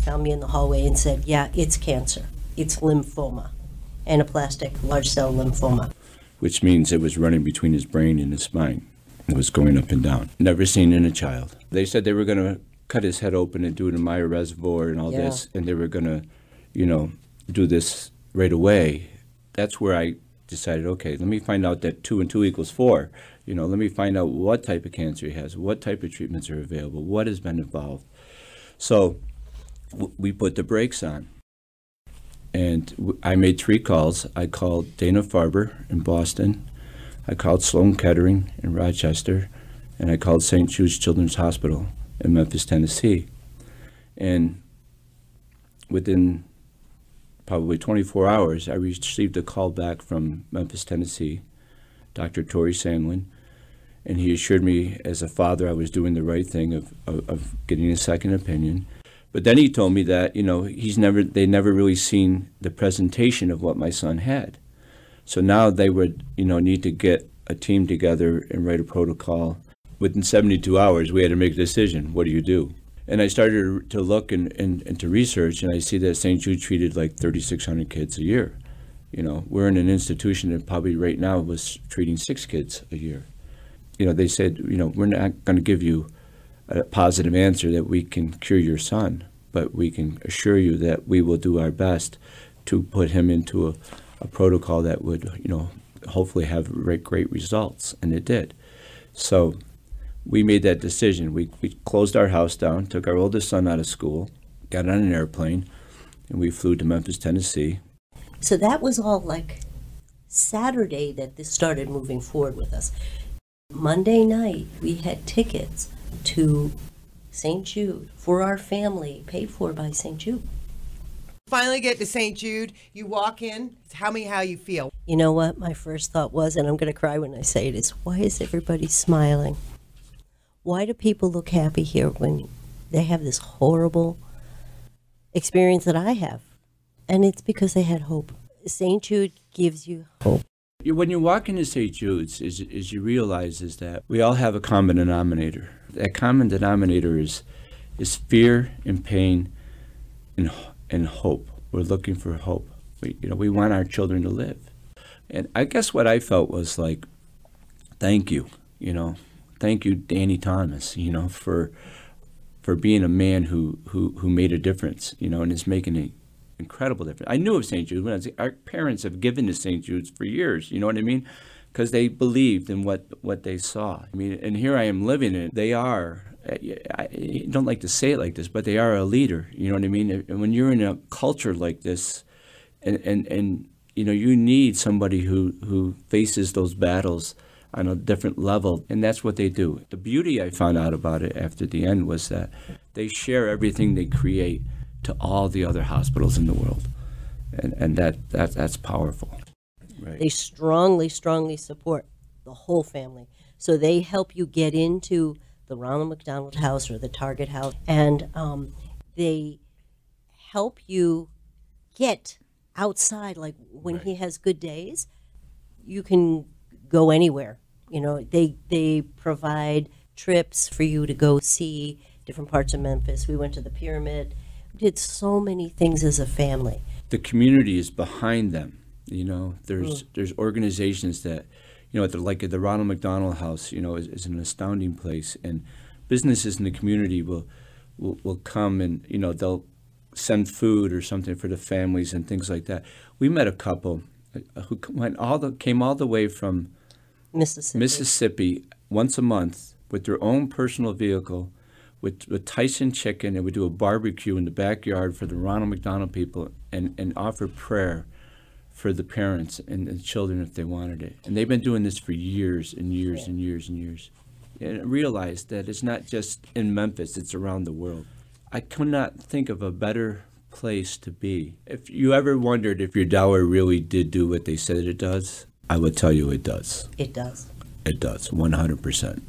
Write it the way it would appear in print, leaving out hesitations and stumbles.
found me in the hallway and said, yeah, it's cancer. It's lymphoma, anaplastic large cell lymphoma. Which means it was running between his brain and his spine. It was going up and down. Never seen in a child. They said they were going to cut his head open and do an Meyer reservoir and all this, and they were going to, do this right away. That's where I decided, okay, let me find out that 2 and 2 equals 4. Let me find out what type of cancer he has, what type of treatments are available, what has been involved. So we put the brakes on. And I made 3 calls. I called Dana-Farber in Boston. I called Sloan Kettering in Rochester. And I called St. Jude's Children's Hospital in Memphis, Tennessee. And within probably 24 hours, I received a call back from Memphis, Tennessee, Dr. Torrey Sandlin, and he assured me as a father I was doing the right thing of getting a second opinion. But then he told me that, they never really seen the presentation of what my son had. So now they would, need to get a team together and write a protocol. Within 72 hours, we had to make a decision. What do you do? And I started to look and to research, and I see that St. Jude treated like 3,600 kids a year. We're in an institution that probably right now was treating 6 kids a year. They said, we're not going to give you a positive answer that we can cure your son, but we can assure you that we will do our best to put him into a protocol that would, hopefully have great results, and it did. So we made that decision. We closed our house down, took our oldest son out of school, got on an airplane, and we flew to Memphis, Tennessee. So that was all like Saturday that this started moving forward with us. Monday night, we had tickets to St. Jude for our family, paid for by St. Jude. Finally get to St. Jude, you walk in, tell me how you feel. You know what my first thought was, and I'm going to cry when I say it, is why is everybody smiling? Why do people look happy here when they have this horrible experience that I have? And it's because they had hope. St. Jude gives you hope. When you walk into St. Jude's, is you realize is that we all have a common denominator. That common denominator is fear and pain and hope. We're looking for hope. We want our children to live. And I guess what I felt was like, thank you, thank you, Danny Thomas, for being a man who made a difference, and is making an incredible difference. I knew of St. Jude. Our parents have given to St. Jude's for years, you know what I mean? Because they believed in what they saw. I mean, and here I am living it. They are, I don't like to say it like this, but they are a leader, you know what I mean? And when you're in a culture like this, and you need somebody who faces those battles on a different level, and that's what they do. The beauty I found out about it after the end was that they share everything they create to all the other hospitals in the world, and that's powerful. Right. They strongly support the whole family. So they help you get into the Ronald McDonald House or the Target House, and they help you get outside. Like when Right. he has good days, you can go anywhere. They provide trips for you to go see different parts of Memphis. We went to the pyramid. We did so many things as a family. The community is behind them. There's organizations that, like at the Ronald McDonald House, is an astounding place, and businesses in the community will come and, they'll send food or something for the families and things like that. We met a couple who came all the way from Mississippi once a month with their own personal vehicle with Tyson chicken, and would do a barbecue in the backyard for the Ronald McDonald people and offer prayer for the parents and the children if they wanted it. And they've been doing this for years and years and years and years. And I realized that it's not just in Memphis, it's around the world. I could not think of a better place to be. If you ever wondered if your dower really did do what they said it does, I would tell you it does. It does. It does, 100%.